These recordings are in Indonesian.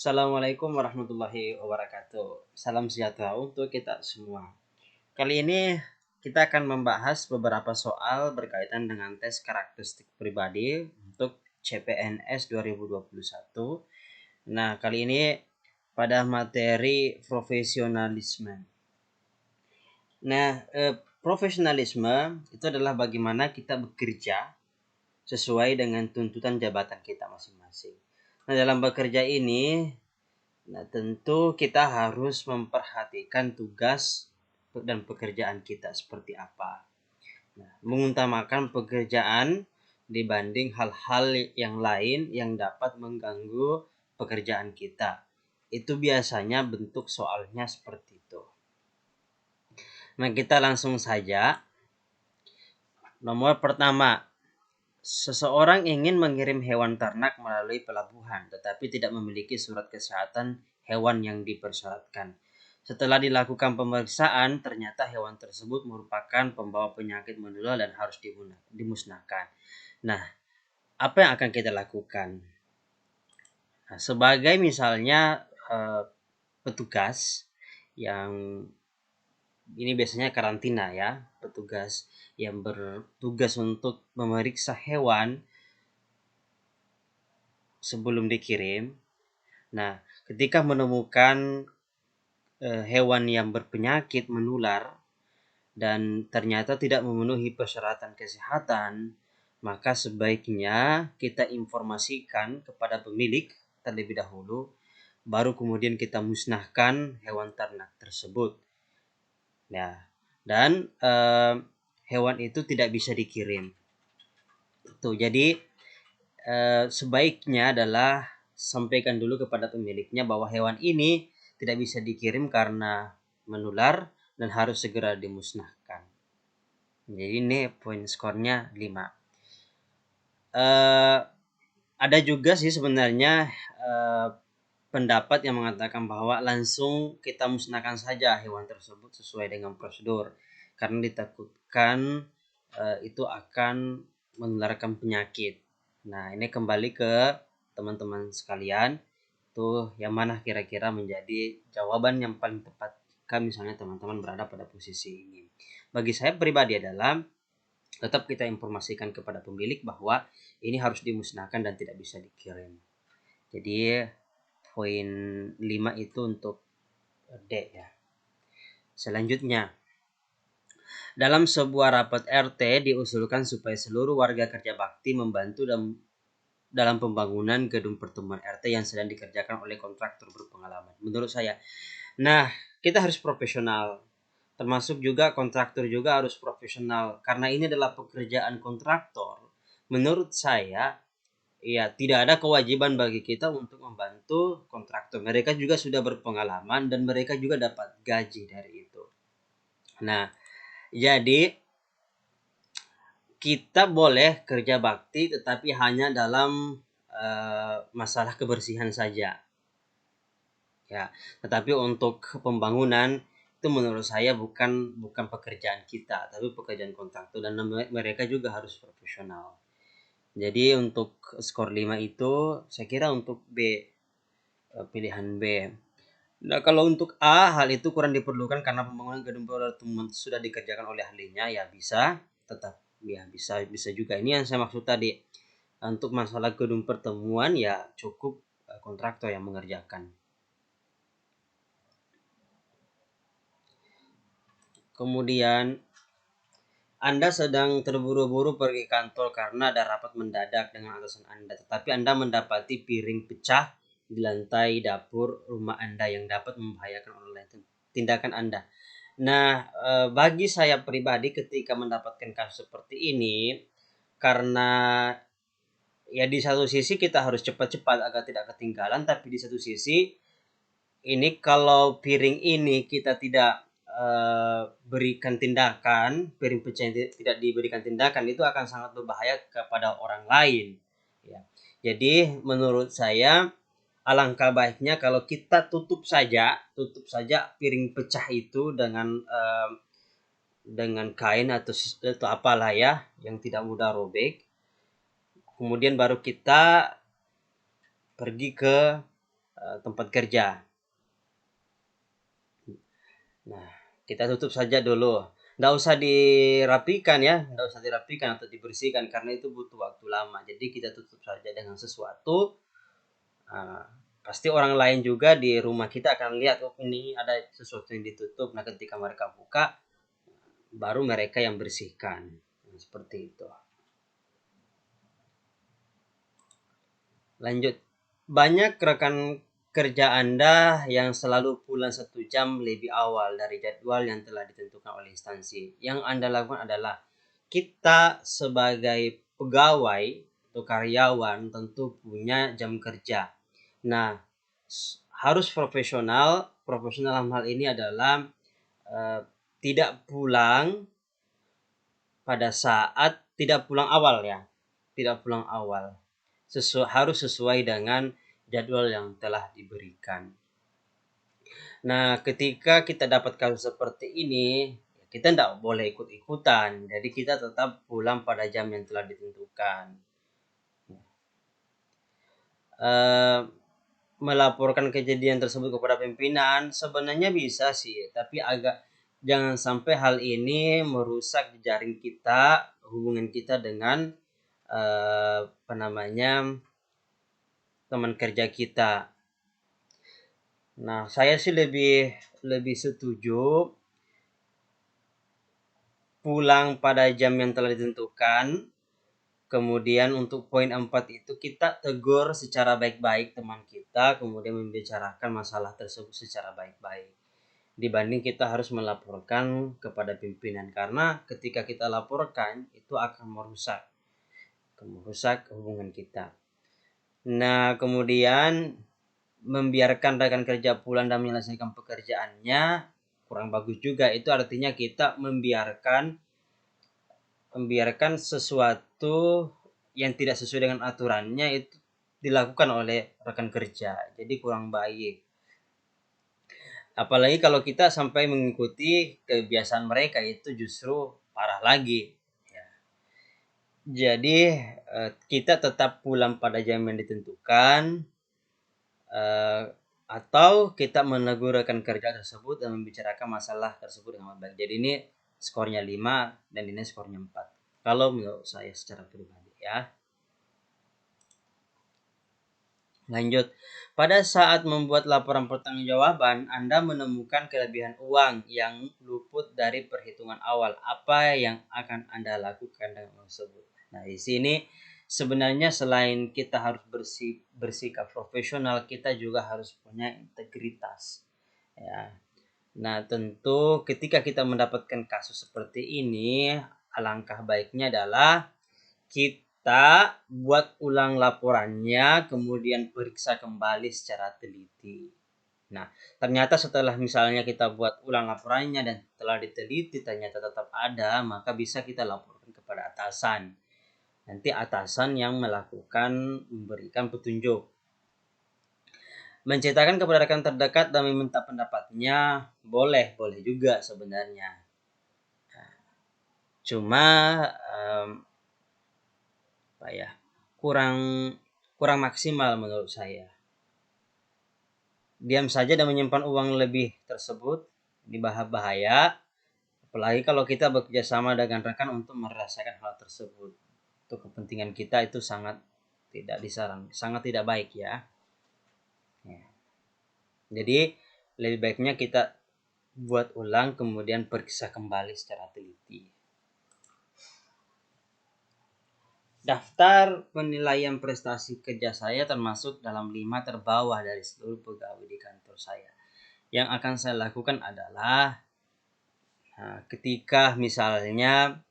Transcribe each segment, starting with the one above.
Assalamualaikum warahmatullahi wabarakatuh. Salam sejahtera untuk kita semua. Kali ini kita akan membahas beberapa soal berkaitan dengan tes karakteristik pribadi untuk CPNS 2021. Nah, kali ini pada materi profesionalisme. Nah, profesionalisme itu adalah bagaimana kita bekerja sesuai dengan tuntutan jabatan kita masing-masing. Nah, dalam bekerja ini, tentu kita harus memperhatikan tugas dan pekerjaan kita seperti apa. Nah, mengutamakan pekerjaan dibanding hal-hal yang lain yang dapat mengganggu pekerjaan kita. Itu biasanya bentuk soalnya seperti itu. Nah, kita langsung saja. Nomor pertama, seseorang ingin mengirim hewan ternak melalui pelabuhan, tetapi tidak memiliki surat kesehatan hewan yang dipersyaratkan. Setelah dilakukan pemeriksaan, ternyata hewan tersebut merupakan pembawa penyakit menular dan harus dimusnahkan. Nah, apa yang akan kita lakukan? Nah, sebagai misalnya petugas yang ini biasanya karantina ya, petugas yang bertugas untuk memeriksa hewan sebelum dikirim. Nah, ketika menemukan hewan yang berpenyakit menular dan ternyata tidak memenuhi persyaratan kesehatan, maka sebaiknya kita informasikan kepada pemilik terlebih dahulu, baru kemudian kita musnahkan hewan ternak tersebut. Ya, dan hewan itu tidak bisa dikirim. Tuh, jadi sebaiknya adalah sampaikan dulu kepada pemiliknya bahwa hewan ini tidak bisa dikirim karena menular dan harus segera dimusnahkan. Jadi ini poin skornya 5. Ada juga sih sebenarnya pendapat yang mengatakan bahwa langsung kita musnahkan saja hewan tersebut sesuai dengan prosedur karena ditakutkan itu akan menularkan penyakit. Nah, ini kembali ke teman-teman sekalian, tuh yang mana kira-kira menjadi jawaban yang paling tepat jika misalnya teman-teman berada pada posisi ini. Bagi saya pribadi adalah tetap kita informasikan kepada pemilik bahwa ini harus dimusnahkan dan tidak bisa dikirim. Jadi poin 5 itu untuk D ya. Selanjutnya, dalam sebuah rapat RT diusulkan supaya seluruh warga kerja bakti membantu dalam pembangunan gedung pertemuan RT yang sedang dikerjakan oleh kontraktor berpengalaman. Menurut saya, nah, kita harus profesional. Termasuk juga kontraktor juga harus profesional karena ini adalah pekerjaan kontraktor. Menurut saya, ya tidak ada kewajiban bagi kita untuk membantu kontraktor. Mereka juga sudah berpengalaman dan mereka juga dapat gaji dari itu. Nah, jadi kita boleh kerja bakti tetapi hanya dalam masalah kebersihan saja. Ya, tetapi untuk pembangunan itu menurut saya bukan pekerjaan kita, tapi pekerjaan kontraktor dan mereka juga harus profesional. Jadi untuk skor 5 itu saya kira untuk B, pilihan B. Nah, kalau untuk A, hal itu kurang diperlukan karena pembangunan gedung pertemuan sudah dikerjakan oleh ahlinya, ya bisa, tetap ya bisa juga. Ini yang saya maksud tadi. Untuk masalah gedung pertemuan ya cukup kontraktor yang mengerjakan. Kemudian Anda sedang terburu-buru pergi kantor karena ada rapat mendadak dengan atasan Anda, tetapi Anda mendapati piring pecah di lantai dapur rumah Anda yang dapat membahayakan orang lain. Tindakan Anda. Nah, bagi saya pribadi ketika mendapatkan kasus seperti ini, karena ya di satu sisi kita harus cepat-cepat agar tidak ketinggalan, tapi di satu sisi ini kalau piring ini kita tidak berikan tindakan, piring pecah tidak diberikan tindakan, itu akan sangat berbahaya kepada orang lain. Ya. Jadi menurut saya alangkah baiknya kalau kita tutup saja piring pecah itu dengan kain atau apalah ya yang tidak mudah robek. Kemudian baru kita pergi ke tempat kerja. Nah, kita tutup saja dulu. Nggak usah dirapikan ya, nggak usah dirapikan atau dibersihkan karena itu butuh waktu lama. Jadi kita tutup saja dengan sesuatu. Pasti orang lain juga di rumah kita akan lihat, oh ini ada sesuatu yang ditutup. Nah, ketika mereka buka, baru mereka yang bersihkan. Nah, seperti itu. Lanjut. Banyak rekan kerja Anda yang selalu pulang 1 jam lebih awal dari jadwal yang telah ditentukan oleh instansi. Yang Anda lakukan adalah kita sebagai pegawai atau karyawan tentu punya jam kerja. Nah, harus profesional. Profesional dalam hal ini adalah tidak pulang pada saat tidak pulang awal ya. Tidak pulang awal. Harus sesuai dengan jadwal yang telah diberikan. Nah, ketika kita dapat kasus seperti ini, kita tidak boleh ikut-ikutan. Jadi kita tetap pulang pada jam yang telah ditentukan. Melaporkan kejadian tersebut kepada pimpinan sebenarnya bisa sih, tapi jangan sampai hal ini merusak jaring kita, hubungan kita dengan teman kerja kita. Nah, saya sih lebih setuju pulang pada jam yang telah ditentukan. Kemudian untuk poin 4 itu kita tegur secara baik-baik teman kita, kemudian membicarakan masalah tersebut secara baik-baik. Dibanding kita harus melaporkan kepada pimpinan, karena ketika kita laporkan itu akan merusak hubungan kita. Nah, kemudian membiarkan rekan kerja pulang dan menyelesaikan pekerjaannya kurang bagus juga. Itu artinya kita membiarkan sesuatu yang tidak sesuai dengan aturannya itu dilakukan oleh rekan kerja. Jadi kurang baik. Apalagi kalau kita sampai mengikuti kebiasaan mereka, itu justru parah lagi. Ya. Jadi kita tetap pulang pada jam yang ditentukan, atau kita menegur rekan kerja tersebut dan membicarakan masalah tersebut dengan baik. Jadi ini skornya 5 dan ini skornya 4. Kalau menurut saya secara pribadi ya. Lanjut. Pada saat membuat laporan pertanggungjawaban, Anda menemukan kelebihan uang yang luput dari perhitungan awal. Apa yang akan Anda lakukan dengan uang tersebut? Nah, di sini sebenarnya selain kita harus bersikap profesional, kita juga harus punya integritas. Ya. Nah, tentu ketika kita mendapatkan kasus seperti ini, alangkah baiknya adalah kita buat ulang laporannya, kemudian periksa kembali secara teliti. Nah, ternyata setelah misalnya kita buat ulang laporannya dan telah diteliti ternyata tetap ada, maka bisa kita laporkan kepada atasan. Nanti atasan yang memberikan petunjuk. Menceritakan kepada rekan terdekat dan meminta pendapatnya boleh juga sebenarnya. Cuma kurang maksimal menurut saya. Diam saja dan menyimpan uang lebih tersebut di bahaya. Apalagi kalau kita bekerja sama dengan rekan untuk merasakan hal tersebut. Untuk kepentingan kita itu sangat tidak disarankan, sangat tidak baik ya. Jadi lebih baiknya kita buat ulang kemudian periksa kembali secara teliti. Daftar penilaian prestasi kerja saya termasuk dalam 5 terbawah dari seluruh pegawai di kantor saya. Yang akan saya lakukan adalah ketika misalnya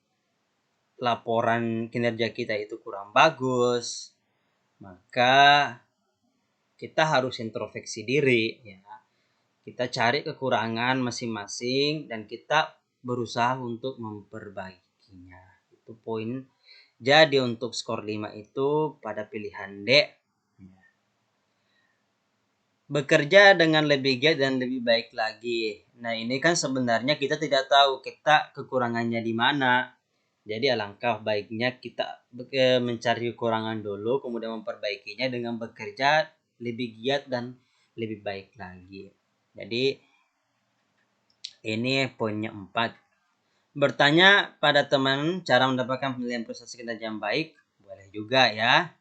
laporan kinerja kita itu kurang bagus, maka kita harus introspeksi diri ya. Kita cari kekurangan masing-masing dan kita berusaha untuk memperbaikinya. Itu poin. Jadi untuk skor 5 itu pada pilihan D. Bekerja dengan lebih giat dan lebih baik lagi. Nah, ini kan sebenarnya kita tidak tahu kita kekurangannya di mana. Jadi alangkah baiknya kita mencari kekurangan dulu, kemudian memperbaikinya dengan bekerja lebih giat dan lebih baik lagi. Jadi ini poinnya 4. Bertanya pada teman cara mendapatkan penilaian prestasi kinerja yang baik, boleh juga ya.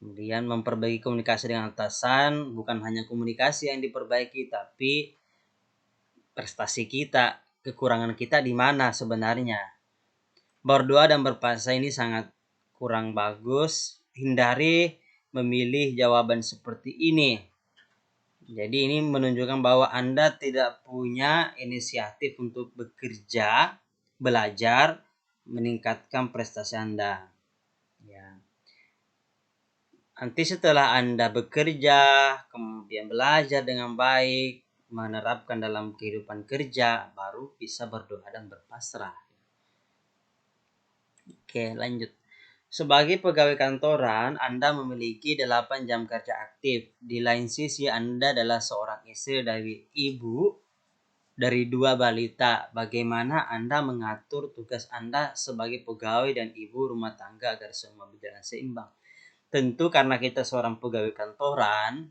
Kemudian memperbaiki komunikasi dengan atasan, bukan hanya komunikasi yang diperbaiki, tapi prestasi kita, kekurangan kita di mana sebenarnya. Berdoa dan berpuasa ini sangat kurang bagus. Hindari memilih jawaban seperti ini. Jadi ini menunjukkan bahwa Anda tidak punya inisiatif untuk bekerja, belajar, meningkatkan prestasi Anda. Ya. Nanti setelah Anda bekerja, kemudian belajar dengan baik, menerapkan dalam kehidupan kerja, baru bisa berdoa dan berpasrah. Oke, lanjut. Sebagai pegawai kantoran, Anda memiliki 8 jam kerja aktif. Di lain sisi, Anda adalah seorang istri dari ibu dari 2 balita. Bagaimana Anda mengatur tugas Anda sebagai pegawai dan ibu rumah tangga agar semua berjalan seimbang? Tentu karena kita seorang pegawai kantoran,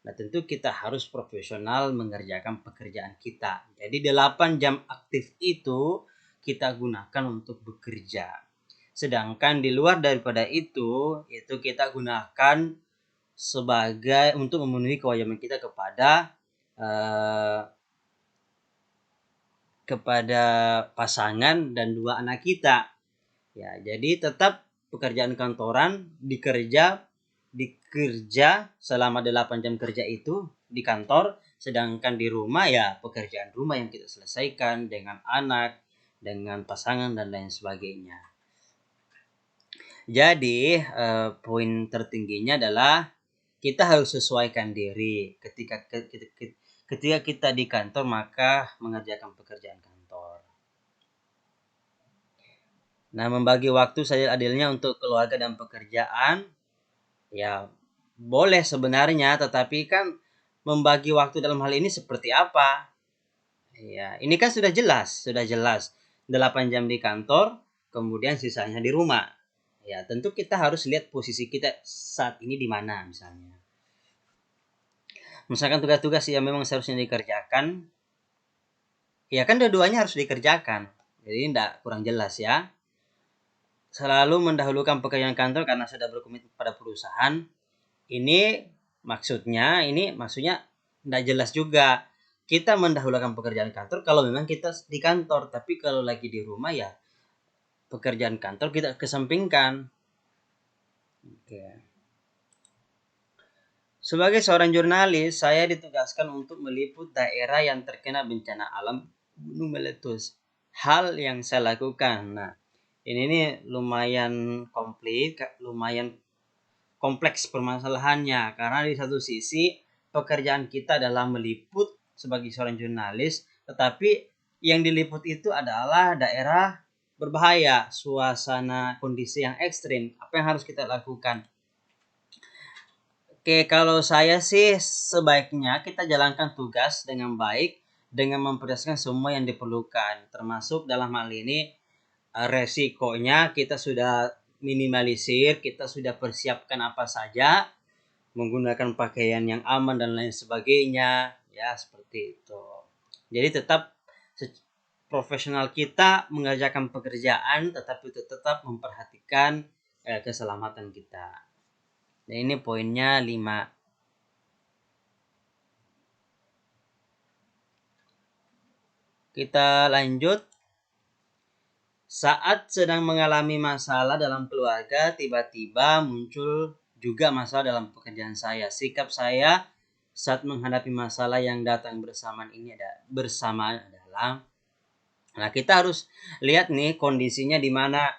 nah tentu kita harus profesional mengerjakan pekerjaan kita. Jadi 8 jam aktif itu kita gunakan untuk bekerja. Sedangkan di luar daripada itu kita gunakan sebagai untuk memenuhi kewajiban kita kepada pasangan dan 2 anak kita. Ya, jadi tetap pekerjaan kantoran dikerja selama 8 jam kerja itu di kantor, sedangkan di rumah ya pekerjaan rumah yang kita selesaikan dengan anak, dengan pasangan dan lain sebagainya. Jadi poin tertingginya adalah kita harus sesuaikan diri. Ketika kita di kantor maka mengerjakan pekerjaan kantor. Nah, membagi waktu seadil-adilnya untuk keluarga dan pekerjaan ya boleh sebenarnya, tetapi kan membagi waktu dalam hal ini seperti apa? Ya, ini kan sudah jelas 8 jam di kantor, kemudian sisanya di rumah. Ya, tentu kita harus lihat posisi kita saat ini di mana misalnya. Misalkan tugas-tugas yang memang seharusnya dikerjakan, ya kan dua-duanya harus dikerjakan. Jadi tidak kurang jelas ya. Selalu mendahulukan pekerjaan kantor karena sudah berkomitmen pada perusahaan. Ini maksudnya tidak jelas juga. Kita mendahulukan pekerjaan kantor kalau memang kita di kantor, tapi kalau lagi di rumah ya pekerjaan kantor kita kesampingkan. Oke. Sebagai seorang jurnalis, saya ditugaskan untuk meliput daerah yang terkena bencana alam gunung meletus. Hal yang saya lakukan, nah ini lumayan kompleks permasalahannya, karena di satu sisi pekerjaan kita adalah meliput sebagai seorang jurnalis, tetapi yang diliput itu adalah daerah berbahaya, suasana kondisi yang ekstrim. Apa yang harus kita lakukan? Oke, kalau saya sih sebaiknya kita jalankan tugas dengan baik dengan memperhatikan semua yang diperlukan, termasuk dalam hal ini resikonya kita sudah minimalisir, kita sudah persiapkan apa saja, menggunakan pakaian yang aman dan lain sebagainya, ya seperti itu. Jadi tetap profesional kita mengerjakan pekerjaan, tetapi tetap memperhatikan keselamatan kita. Dan ini poinnya 5. Kita lanjut. Saat sedang mengalami masalah dalam keluarga, tiba-tiba muncul juga masalah dalam pekerjaan saya. Sikap saya saat menghadapi masalah yang datang bersamaan adalah, nah kita harus lihat nih kondisinya di mana.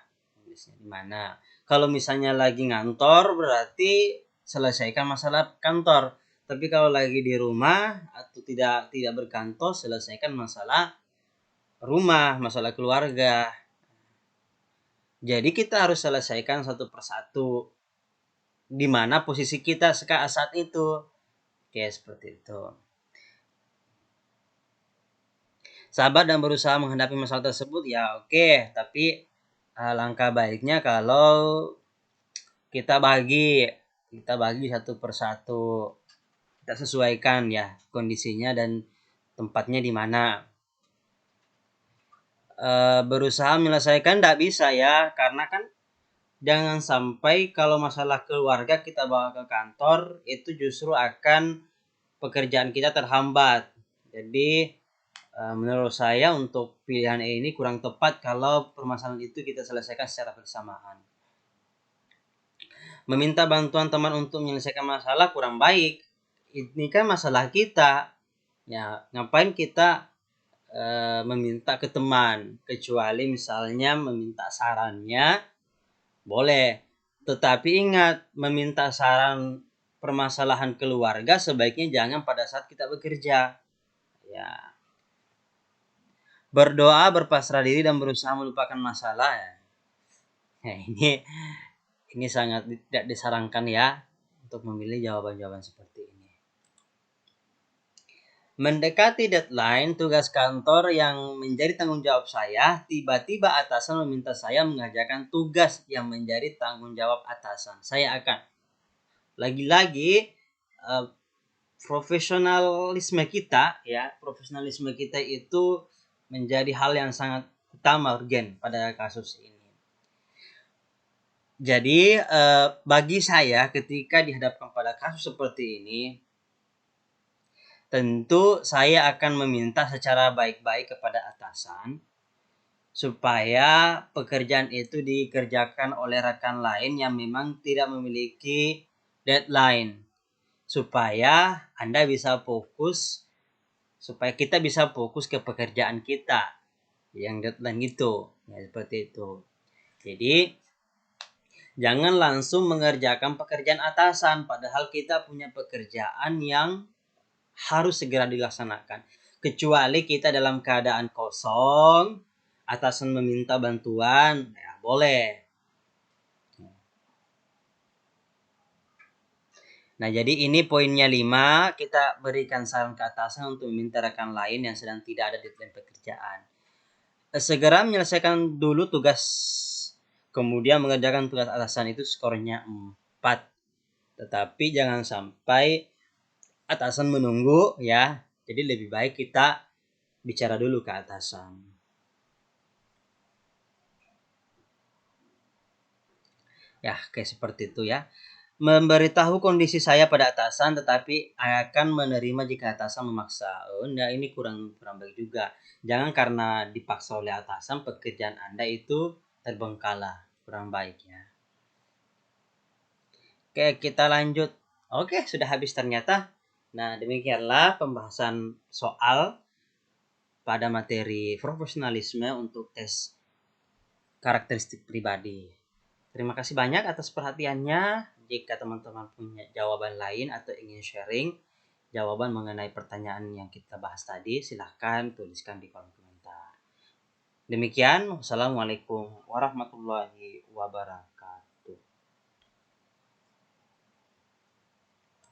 Kalau misalnya lagi ngantor berarti selesaikan masalah kantor. Tapi kalau lagi di rumah atau tidak berkantor, selesaikan masalah rumah, masalah keluarga. Jadi kita harus selesaikan satu persatu di mana posisi kita saat itu. Oke, seperti itu. Sabar dan berusaha menghadapi masalah tersebut ya oke, tapi langkah baiknya kalau kita bagi satu persatu. kita sesuaikan ya kondisinya dan tempatnya di mana. Berusaha menyelesaikan tidak bisa ya, karena kan jangan sampai kalau masalah keluarga kita bawa ke kantor itu justru akan pekerjaan kita terhambat. Jadi menurut saya untuk pilihan ini kurang tepat kalau permasalahan itu kita selesaikan secara bersamaan. Meminta bantuan teman untuk menyelesaikan masalah kurang baik. Ini kan masalah kita. Ya, ngapain kita meminta ke teman, kecuali misalnya meminta sarannya boleh. Tetapi ingat, meminta saran permasalahan keluarga sebaiknya jangan pada saat kita bekerja. Ya. Berdoa, berpasrah diri dan berusaha melupakan masalah. Ya, ini sangat tidak disarankan ya untuk memilih jawaban-jawaban seperti ini. Mendekati deadline tugas kantor yang menjadi tanggung jawab saya, tiba-tiba atasan meminta saya mengerjakan tugas yang menjadi tanggung jawab atasan. Saya akan lagi-lagi profesionalisme kita itu menjadi hal yang sangat utama, urgen pada kasus ini. Jadi bagi saya ketika dihadapkan pada kasus seperti ini, tentu saya akan meminta secara baik-baik kepada atasan supaya pekerjaan itu dikerjakan oleh rekan lain yang memang tidak memiliki deadline, supaya Anda bisa fokus, supaya kita bisa fokus ke pekerjaan kita yang deadline itu, ya seperti itu. Jadi jangan langsung mengerjakan pekerjaan atasan padahal kita punya pekerjaan yang harus segera dilaksanakan. Kecuali kita dalam keadaan kosong, atasan meminta bantuan, ya boleh. Nah, jadi ini poinnya 5, kita berikan saran ke atasan untuk meminta rekan lain yang sedang tidak ada deadline pekerjaan. Segera menyelesaikan dulu tugas, kemudian mengerjakan tugas atasan, itu skornya 4. Tetapi jangan sampai atasan menunggu ya. Jadi lebih baik kita bicara dulu ke atasan. Ya, kayak seperti itu ya. Memberitahu kondisi saya pada atasan tetapi akan menerima jika atasan memaksa. Oh, enggak, ini kurang baik juga. Jangan karena dipaksa oleh atasan pekerjaan Anda itu terbengkalai, kurang baik ya. Oke, kita lanjut. Oke, sudah habis ternyata. Nah, demikianlah pembahasan soal pada materi profesionalisme untuk tes karakteristik pribadi. Terima kasih banyak atas perhatiannya. Jika teman-teman punya jawaban lain atau ingin sharing jawaban mengenai pertanyaan yang kita bahas tadi, silahkan tuliskan di kolom komentar. Demikian, wassalamualaikum warahmatullahi wabarakatuh.